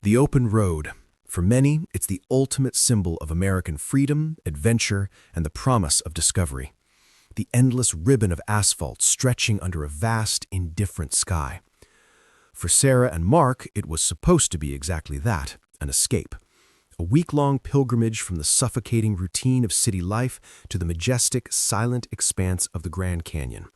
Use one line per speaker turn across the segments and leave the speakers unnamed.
The open road. For many, it's the ultimate symbol of American freedom, adventure, and the promise of discovery. The endless ribbon of asphalt stretching under a vast, indifferent sky. For Sarah and Mark, it was supposed to be exactly that, an escape. A week-long pilgrimage from the suffocating routine of city life to the majestic, silent expanse of the Grand Canyon.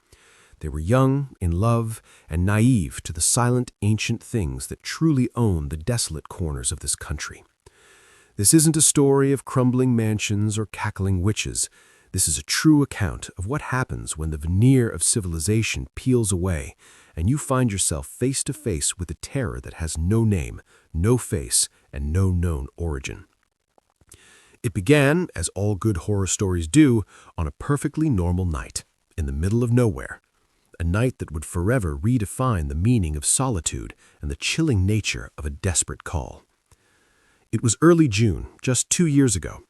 They were young, in love, and naive to the silent, ancient things that truly own the desolate corners of this country. This isn't a story of crumbling mansions or cackling witches. This is a true account of what happens when the veneer of civilization peels away and you find yourself face to face with a terror that has no name, no face, and no known origin. It began, as all good horror stories do, on a perfectly normal night, in the middle of nowhere. A night that would forever redefine the meaning of solitude and the chilling nature of a desperate call. It was early June, just 2 years ago.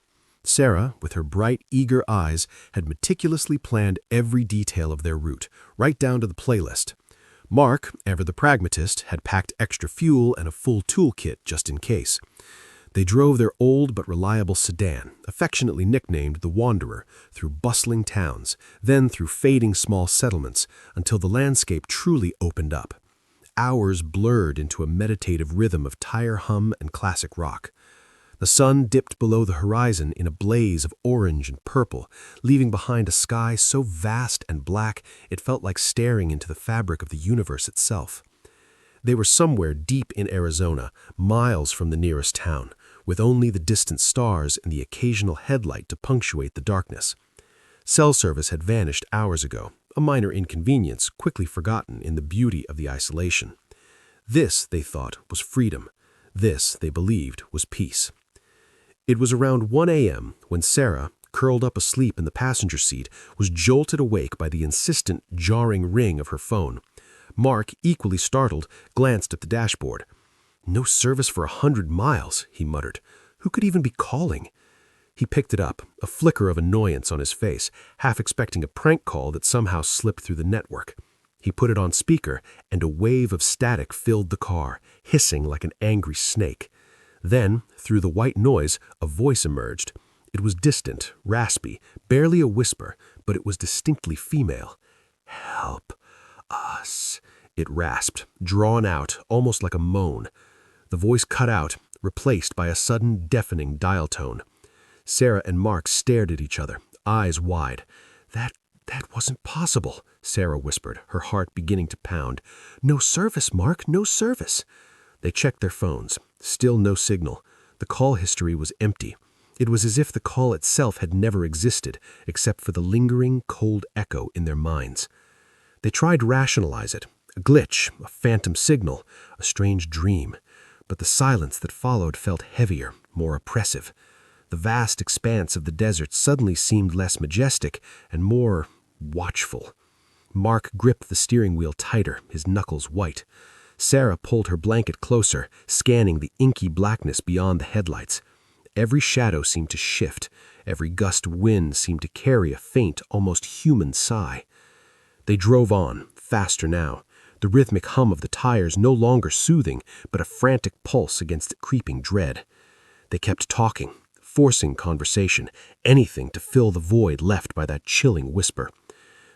Sarah, with her bright, eager eyes, had meticulously planned every detail of their route, right down to the playlist. Mark, ever the pragmatist, had packed extra fuel and a full toolkit just in case. They drove their old but reliable sedan, affectionately nicknamed the Wanderer, through bustling towns, then through fading small settlements, until the landscape truly opened up. Hours blurred into a meditative rhythm of tire hum and classic rock. The sun dipped below the horizon in a blaze of orange and purple, leaving behind a sky so vast and black it felt like staring into the fabric of the universe itself. They were somewhere deep in Arizona, miles from the nearest town, with only the distant stars and the occasional headlight to punctuate the darkness. Cell service had vanished hours ago, a minor inconvenience quickly forgotten in the beauty of the isolation. This, they thought, was freedom. This, they believed, was peace. It was around 1 a.m. when Sarah, curled up asleep in the passenger seat, was jolted awake by the insistent, jarring ring of her phone. Mark, equally startled, glanced at the dashboard. "No service for 100 miles, he muttered. Who could even be calling? He picked it up, a flicker of annoyance on his face, half expecting a prank call that somehow slipped through the network. He put it on speaker, and a wave of static filled the car, hissing like an angry snake. Then, through the white noise, a voice emerged. It was distant, raspy, barely a whisper, but it was distinctly female. "Help us," it rasped, drawn out, almost like a moan. The voice cut out, replaced by a sudden, deafening dial tone. Sarah and Mark stared at each other, eyes wide. That wasn't possible," Sarah whispered, her heart beginning to pound. "No service, Mark, no service." They checked their phones. Still no signal. The call history was empty. It was as if the call itself had never existed, except for the lingering, cold echo in their minds. They tried to rationalize it. A glitch, a phantom signal, a strange dream. But the silence that followed felt heavier, more oppressive. The vast expanse of the desert suddenly seemed less majestic and more watchful. Mark gripped the steering wheel tighter, his knuckles white. Sarah pulled her blanket closer, scanning the inky blackness beyond the headlights. Every shadow seemed to shift. Every gust of wind seemed to carry a faint, almost human sigh. They drove on, faster now, the rhythmic hum of the tires no longer soothing, but a frantic pulse against creeping dread. They kept talking, forcing conversation, anything to fill the void left by that chilling whisper.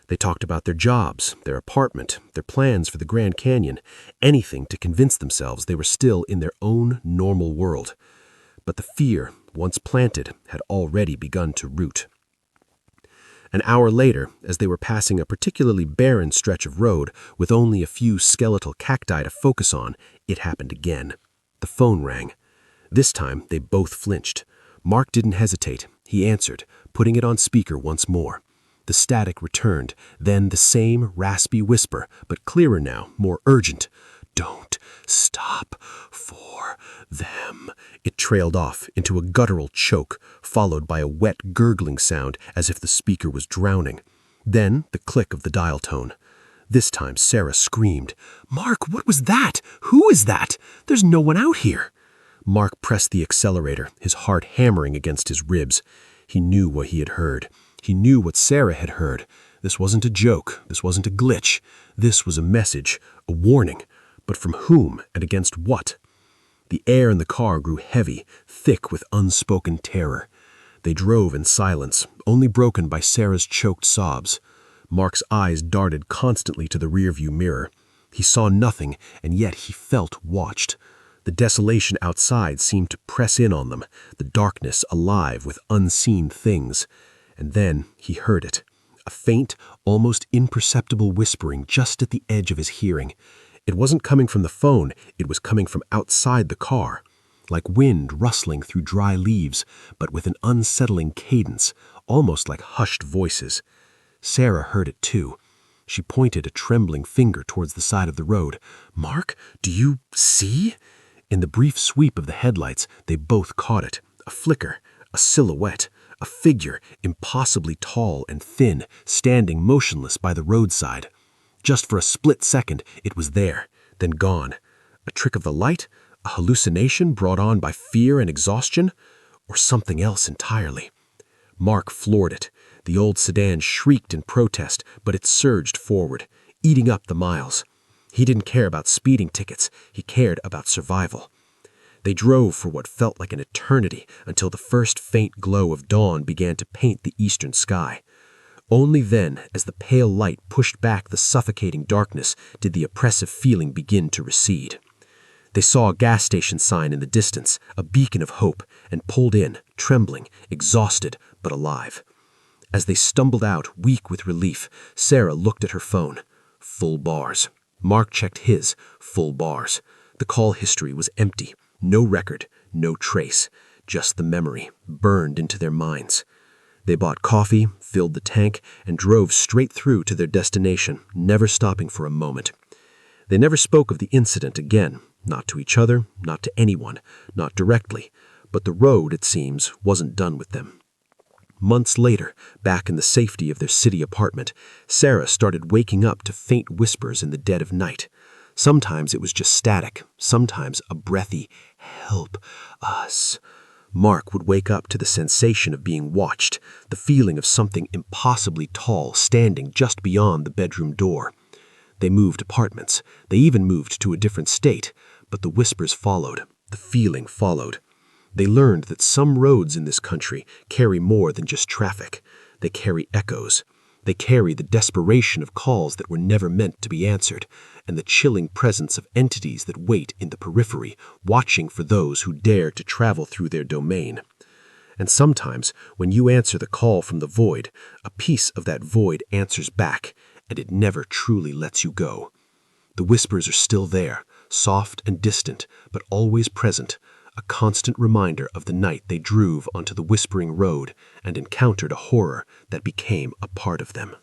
They talked about their jobs, their apartment, their plans for the Grand Canyon, anything to convince themselves they were still in their own normal world. But the fear, once planted, had already begun to root. An hour later, as they were passing a particularly barren stretch of road with only a few skeletal cacti to focus on, it happened again. The phone rang. This time, they both flinched. Mark didn't hesitate. He answered, putting it on speaker once more. The static returned, then the same raspy whisper, but clearer now, more urgent. "Don't stop for them." It trailed off into a guttural choke, followed by a wet, gurgling sound as if the speaker was drowning. Then the click of the dial tone. This time Sarah screamed, "Mark, what was that? Who is that? There's no one out here." Mark pressed the accelerator, his heart hammering against his ribs. He knew what he had heard. He knew what Sarah had heard. This wasn't a joke. This wasn't a glitch. This was a message, a warning. But from whom and against what? The air in the car grew heavy, thick with unspoken terror. They drove in silence, only broken by Sarah's choked sobs. Mark's eyes darted constantly to the rearview mirror. He saw nothing, and yet he felt watched. The desolation outside seemed to press in on them, the darkness alive with unseen things. And then he heard it, a faint, almost imperceptible whispering just at the edge of his hearing. It wasn't coming from the phone, it was coming from outside the car, like wind rustling through dry leaves, but with an unsettling cadence, almost like hushed voices. Sarah heard it too. She pointed a trembling finger towards the side of the road. "Mark, do you see?" In the brief sweep of the headlights, they both caught it. A flicker, a silhouette, a figure impossibly tall and thin, standing motionless by the roadside. Just for a split second, it was there, then gone. A trick of the light? A hallucination brought on by fear and exhaustion? Or something else entirely? Mark floored it. The old sedan shrieked in protest, but it surged forward, eating up the miles. He didn't care about speeding tickets. He cared about survival. They drove for what felt like an eternity until the first faint glow of dawn began to paint the eastern sky. Only then, as the pale light pushed back the suffocating darkness, did the oppressive feeling begin to recede. They saw a gas station sign in the distance, a beacon of hope, and pulled in, trembling, exhausted, but alive. As they stumbled out, weak with relief, Sarah looked at her phone. Full bars. Mark checked his. Full bars. The call history was empty. No record, no trace. Just the memory, burned into their minds. They bought coffee, filled the tank, and drove straight through to their destination, never stopping for a moment. They never spoke of the incident again, not to each other, not to anyone, not directly, but the road, it seems, wasn't done with them. Months later, back in the safety of their city apartment, Sarah started waking up to faint whispers in the dead of night. Sometimes it was just static, sometimes a breathy, "Help us." Mark would wake up to the sensation of being watched, the feeling of something impossibly tall standing just beyond the bedroom door. They moved apartments. They even moved to a different state, but the whispers followed. The feeling followed. They learned that some roads in this country carry more than just traffic. They carry echoes. They carry the desperation of calls that were never meant to be answered, and the chilling presence of entities that wait in the periphery, watching for those who dare to travel through their domain. And sometimes, when you answer the call from the void, a piece of that void answers back, and it never truly lets you go. The whispers are still there, soft and distant, but always present, a constant reminder of the night they drove onto the whispering road and encountered a horror that became a part of them.